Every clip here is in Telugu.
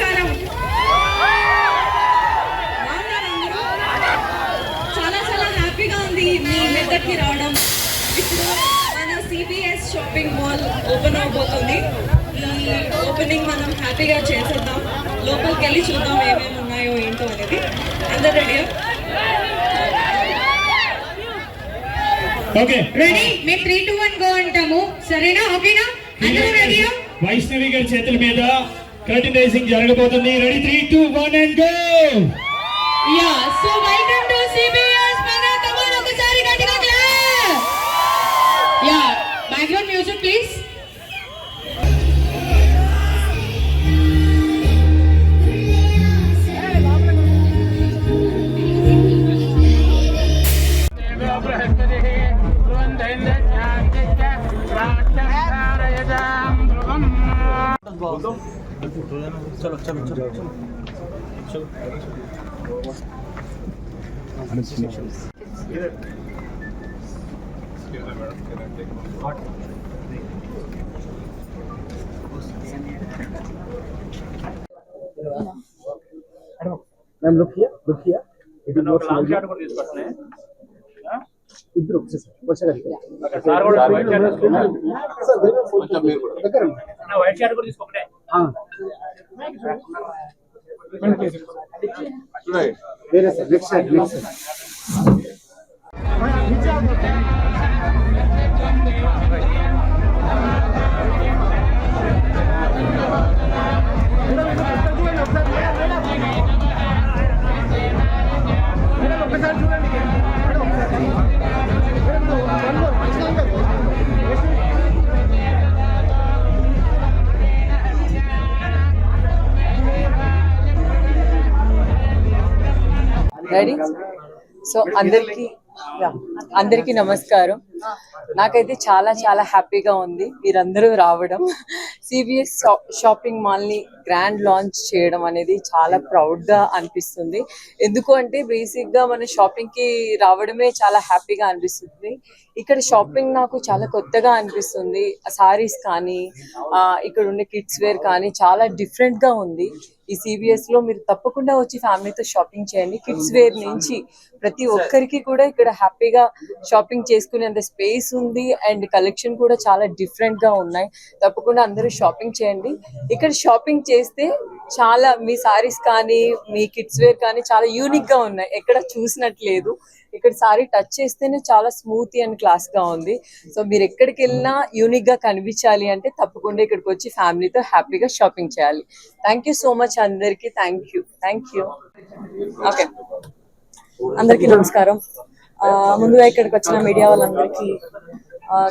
నమస్కారం. చాలా చాలా హ్యాపీగా ఉంది మీ మెదక్కి రావడం. ఇప్పుడు మన సిబిఎస్ షాపింగ్ మాల్ ఓపెన్ అవబోతుంది. ఈ ఓపెనింగ్ మనం హ్యాపీగా చేసేద్దాం. లోపలికి వెళ్ళి చూద్దాం ఏమేమి ఉన్నాయో ఏంటో అనేది. అందరు రెడీ? Okay ready? మేము 3, 2, 1 గో అంటాము. సరేనా? ఓకేనా? అందరూ రెడీయా? వైష్ణవి గారి చేతుల మీద కర్టన్ రైజింగ్ జరగబోతుంది. Ready 3, 2, 1 and go. Yeah, so welcome to CBS mega. Come on, ఒకసారి గట్టిగా clap. Yeah, background music please. चलो चलो चलो चलो ma'am look here it is not long shot को తీసుకొస్తానే ఇద్దరు వచ్చేసారు సార్ కూడా వైట్ షాట్ తీసుకున్నా సార్ కొంచెం మీరు కూడా దగ్గర నా వైట్ షాట్ కూడా తీసుకోకటే వేరే sir next side ready? So అందరికీ నమస్కారం. నాకైతే చాలా చాలా హ్యాపీగా ఉంది మీరందరూ రావడం. సిబిఎస్ షాపింగ్ మాల్ ని గ్రాండ్ లాంచ్ చేయడం అనేది చాలా ప్రౌడ్ గా అనిపిస్తుంది. ఎందుకు అంటే బేసిక్ గా మన షాపింగ్ కి రావడమే చాలా హ్యాపీగా అనిపిస్తుంది. ఇక్కడ షాపింగ్ నాకు చాలా కొత్తగా అనిపిస్తుంది. సారీస్ కానీ ఇక్కడ ఉండే కిడ్స్ వేర్ కానీ చాలా డిఫరెంట్ గా ఉంది. ఈ సిబిఎస్ లో మీరు తప్పకుండా వచ్చి ఫ్యామిలీతో షాపింగ్ చేయండి. కిడ్స్ వేర్ నుంచి ప్రతి ఒక్కరికి కూడా ఇక్కడ హ్యాపీగా షాపింగ్ చేసుకునేంత స్పేస్ ఉంది అండ్ కలెక్షన్ కూడా చాలా డిఫరెంట్ గా ఉన్నాయి. తప్పకుండా అందరూ షాపింగ్ చేయండి. ఇక్కడ షాపింగ్ చేస్తే చాలా మీ సారీస్ కానీ మీ కిడ్స్ వేర్ కానీ చాలా యూనిక్ గా ఉన్నాయి. ఎక్కడ చూసినట్లేదు. ఇక్కడ సారీ టచ్ చేస్తేనే చాలా స్మూత్ అండ్ క్లాస్ గా ఉంది. సో మీరు ఎక్కడికి వెళ్ళినా యూనిక్ గా కనిపించాలి అంటే తప్పకుండా ఇక్కడికి వచ్చి ఫ్యామిలీతో హ్యాపీగా షాపింగ్ చేయాలి. థ్యాంక్ యూ సో మచ్ అందరికి. Thank you. ఓకే, అందరికీ నమస్కారం. ముందుగా ఇక్కడికి వచ్చిన మీడియా వాళ్ళందరికీ,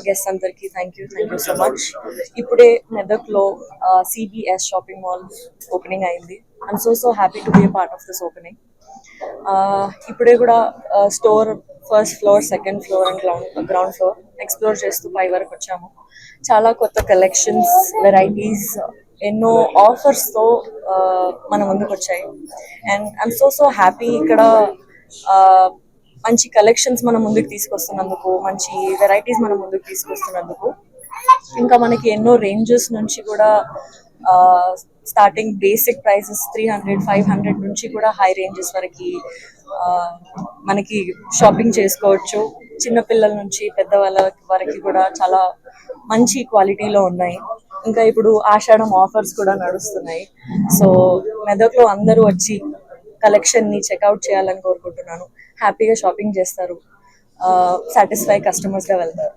గెస్ట్ అందరికీ థ్యాంక్ యూ సో మచ్. ఇప్పుడే మెదక్ లో సిబిఎస్ షాపింగ్ మాల్ ఓపెనింగ్ అయింది. I'm so happy to be A part of this opening. ఇప్పుడే కూడా store first floor, second floor and ground floor explore చేస్తూ పై వరకు వచ్చాము. చాలా కొత్త కలెక్షన్స్, వెరైటీస్, ఎన్నో ఆఫర్స్తో మన ముందుకు వచ్చాయి. And I'm so happy. ఇక్కడ మంచి కలెక్షన్స్ మన ముందుకు తీసుకొస్తున్నందుకు, మంచి వెరైటీస్ మన ముందుకు తీసుకొస్తున్నందుకు, ఇంకా మనకి ఎన్నో రేంజెస్ నుంచి కూడా స్టార్టింగ్ బేసిక్ ప్రైసెస్ 300, 500 నుంచి కూడా హై రేంజెస్ వరకు మనకి షాపింగ్ చేసుకోవచ్చు. చిన్నపిల్లల నుంచి పెద్దవాళ్ళ వరకు కూడా చాలా మంచి క్వాలిటీలో ఉన్నాయి. ఇంకా ఇప్పుడు ఆషాఢం ఆఫర్స్ కూడా నడుస్తున్నాయి. సో మెదక్లో అందరూ వచ్చి కలెక్షన్ని చెక్అవుట్ చేయాలని కోరుకుంటున్నాను. హ్యాపీగా షాపింగ్ చేస్తారు, సాటిస్ఫై కస్టమర్స్గా వెళ్తారు.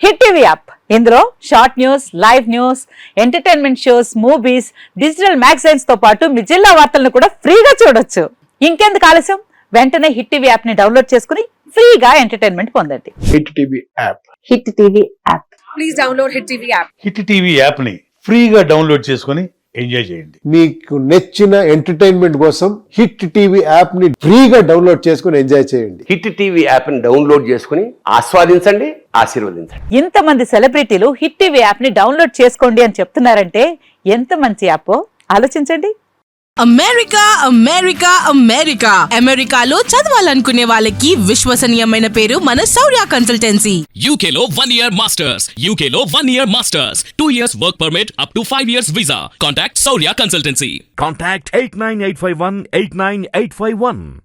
హిట్ టీవీ యాప్, ఇందులో short news, live news, entertainment shows, movies, digital magazines తో పాటు మీ జిల్లా వార్తలను కూడా ఫ్రీగా చూడొచ్చు. ఇంకెందుకు ఆలస్యం? వెంటనే హిట్ టీవీ యాప్ ని డౌన్లోడ్ చేసుకుని ఫ్రీగా ఎంటర్టైన్మెంట్ పొందండి. Hit TV app. Hit TV app. Please download hit TV app. Hit TV app ని ఫ్రీగా డౌన్లోడ్ చేసుకుని ఎంజాయ్ చేయండి. మీకు నచ్చిన ఎంటర్టైన్మెంట్ కోసం హిట్ టీవీ యాప్ ని ఫ్రీగా డౌన్లోడ్ చేసుకుని ఎంజాయ్ చేయండి. హిట్ టీవీ యాప్ని డౌన్లోడ్ చేసుకుని ఆస్వాదించండి, ఆశీర్వదించండి. ఇంతమంది సెలబ్రిటీలు హిట్ టీవీ యాప్ ని డౌన్లోడ్ చేసుకోండి అని చెప్తున్నారంటే ఎంత మంచి యాప్ ఆలోచించండి. అమెరికా అమెరికా అమెరికా అమెరికాలో చదవాలనుకునే వాళ్ళకి విశ్వసనీయమైన పేరు మన శౌర్య కన్సల్టెన్సీ. UK లో 1 year masters. UK లో 1 year masters. 2 years work permit up to 5 years visa. Contact Saurya Consultancy. Contact 89851 89851.